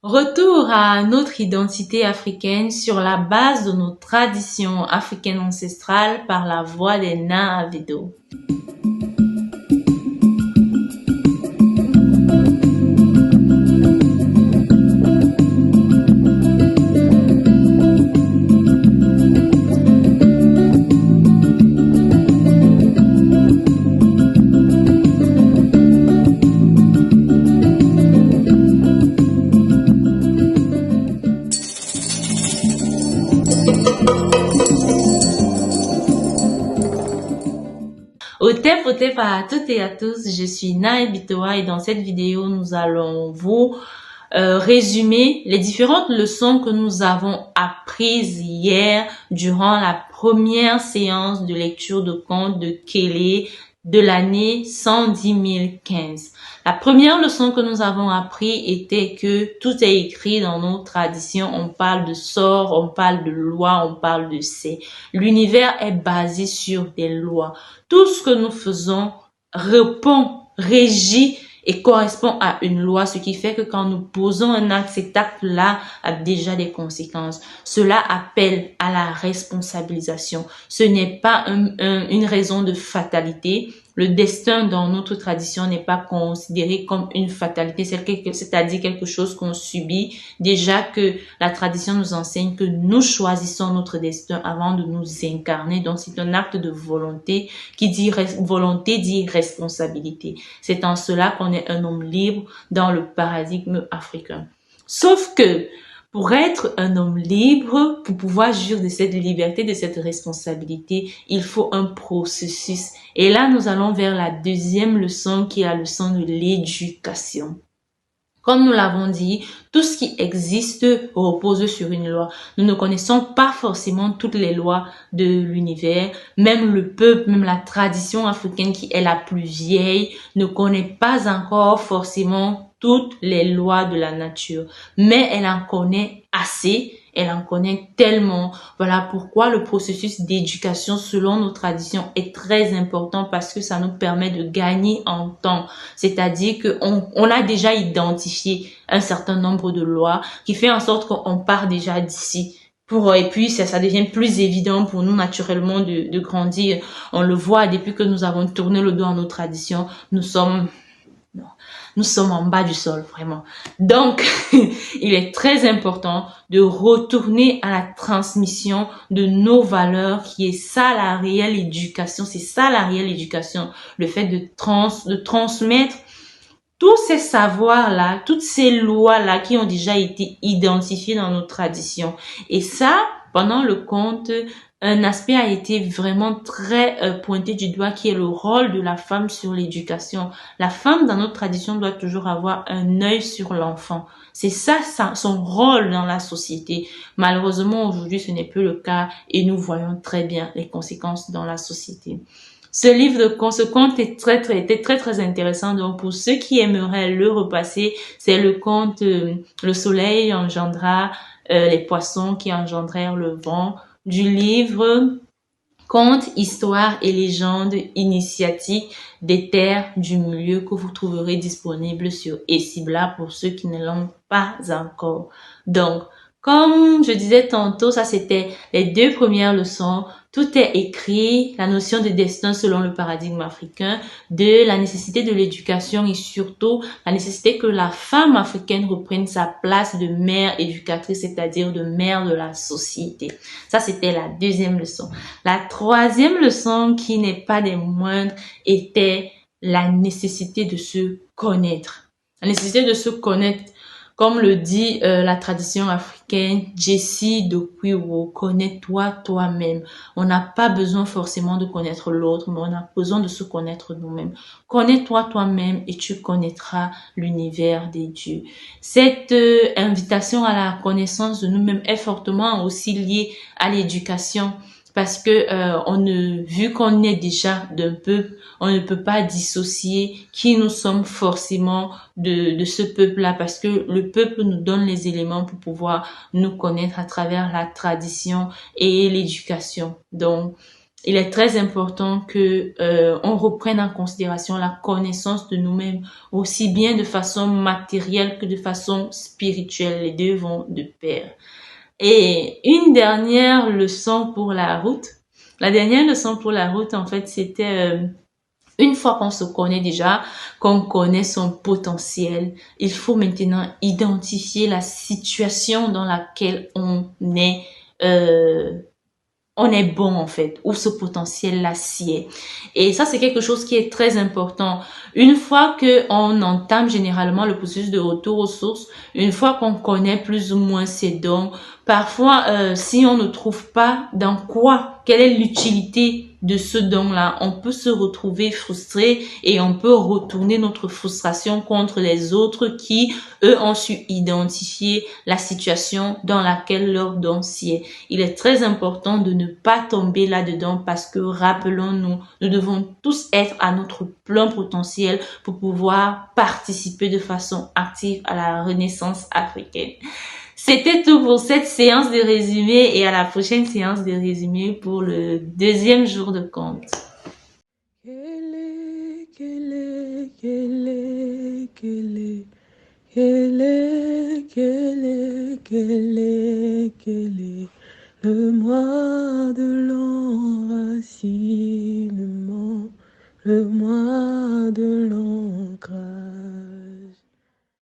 Retour à notre identité africaine sur la base de nos traditions africaines ancestrales par la voix des nains Avedo. Au tep à toutes et à tous, je suis Nae Bitoa et dans cette vidéo, nous allons vous résumer les différentes leçons que nous avons apprises hier durant la première séance de lecture de contes de Kélé de l'année 110 015. La première leçon que nous avons appris était que tout est écrit dans nos traditions. On parle de sort, on parle de loi, on parle de c'est. L'univers est basé sur des lois. Tout ce que nous faisons répond, régit et correspond à une loi, ce qui fait que quand nous posons un acte, cet acte-là a déjà des conséquences. Cela appelle à la responsabilisation. Ce n'est pas une raison de fatalité. Le destin dans notre tradition n'est pas considéré comme une fatalité, c'est-à-dire quelque chose qu'on subit. Déjà que la tradition nous enseigne que nous choisissons notre destin avant de nous incarner. Donc c'est un acte de volonté qui dit volonté dit responsabilité. C'est en cela qu'on est un homme libre dans le paradigme africain. Sauf que pour être un homme libre, pour pouvoir jouir de cette liberté, de cette responsabilité, il faut un processus. Et là, nous allons vers la deuxième leçon qui est la leçon de l'éducation. Comme nous l'avons dit, tout ce qui existe repose sur une loi. Nous ne connaissons pas forcément toutes les lois de l'univers. Même le peuple, même la tradition africaine qui est la plus vieille ne connaît pas encore forcément toutes les lois de la nature. Mais elle en connaît assez. Elle en connaît tellement. Voilà pourquoi le processus d'éducation selon nos traditions est très important parce que ça nous permet de gagner en temps. C'est-à-dire qu'on a déjà identifié un certain nombre de lois qui fait en sorte qu'on part déjà d'ici. Et puis ça devient plus évident pour nous naturellement de grandir. On le voit depuis que nous avons tourné le dos à nos traditions. Nous sommes en bas du sol, vraiment. Donc, il est très important de retourner à la transmission de nos valeurs, qui est ça la réelle éducation. C'est ça la réelle éducation. Le fait de transmettre tous ces savoirs-là, toutes ces lois-là qui ont déjà été identifiées dans nos traditions. Et ça, pendant le conte, un aspect a été vraiment très pointé du doigt qui est le rôle de la femme sur l'éducation. La femme dans notre tradition doit toujours avoir un œil sur l'enfant. C'est ça son rôle dans la société. Malheureusement, aujourd'hui, ce n'est plus le cas et nous voyons très bien les conséquences dans la société. Ce conte était très intéressant. Donc, pour ceux qui aimeraient le repasser, c'est le conte Le soleil engendra les poissons qui engendrèrent le vent, du livre Contes, histoires et légendes initiatiques des terres du milieu que vous trouverez disponible sur Essibla pour ceux qui ne l'ont pas encore. Donc, comme je disais tantôt, ça c'était les deux premières leçons. Tout est écrit, la notion de destin selon le paradigme africain, de la nécessité de l'éducation et surtout la nécessité que la femme africaine reprenne sa place de mère éducatrice, c'est-à-dire de mère de la société. Ça c'était la deuxième leçon. La troisième leçon, qui n'est pas des moindres, était la nécessité de se connaître. La nécessité de se connaître. Comme le dit la tradition africaine, Jessie Dokwiwo, connais-toi toi-même. On n'a pas besoin forcément de connaître l'autre, mais on a besoin de se connaître nous-mêmes. Connais-toi toi-même et tu connaîtras l'univers des dieux. Cette invitation à la connaissance de nous-mêmes est fortement aussi liée à l'éducation. Parce que vu qu'on est déjà d'un peuple, on ne peut pas dissocier qui nous sommes forcément de ce peuple-là, parce que le peuple nous donne les éléments pour pouvoir nous connaître à travers la tradition et l'éducation. Donc, il est très important que on reprenne en considération la connaissance de nous-mêmes, aussi bien de façon matérielle que de façon spirituelle. Les deux vont de pair. Et une dernière leçon pour la route. La dernière leçon pour la route, en fait, c'était une fois qu'on se connaît déjà, qu'on connaît son potentiel, il faut maintenant identifier la situation dans laquelle euh, on est bon en fait, où ce potentiel-là s'y est. Et ça, c'est quelque chose qui est très important. Une fois que on entame généralement le processus de retour aux sources, une fois qu'on connaît plus ou moins ses dons, parfois, si on ne trouve pas dans quoi, quelle est l'utilité de ce don-là, on peut se retrouver frustré et on peut retourner notre frustration contre les autres qui, eux, ont su identifier la situation dans laquelle leur don s'y est. Il est très important de ne pas tomber là-dedans parce que, rappelons-nous, nous devons tous être à notre plein potentiel pour pouvoir participer de façon active à la renaissance africaine. C'était tout pour cette séance de résumé et à la prochaine séance de résumé pour le deuxième jour de compte. Le mois de l'enracinement, le mois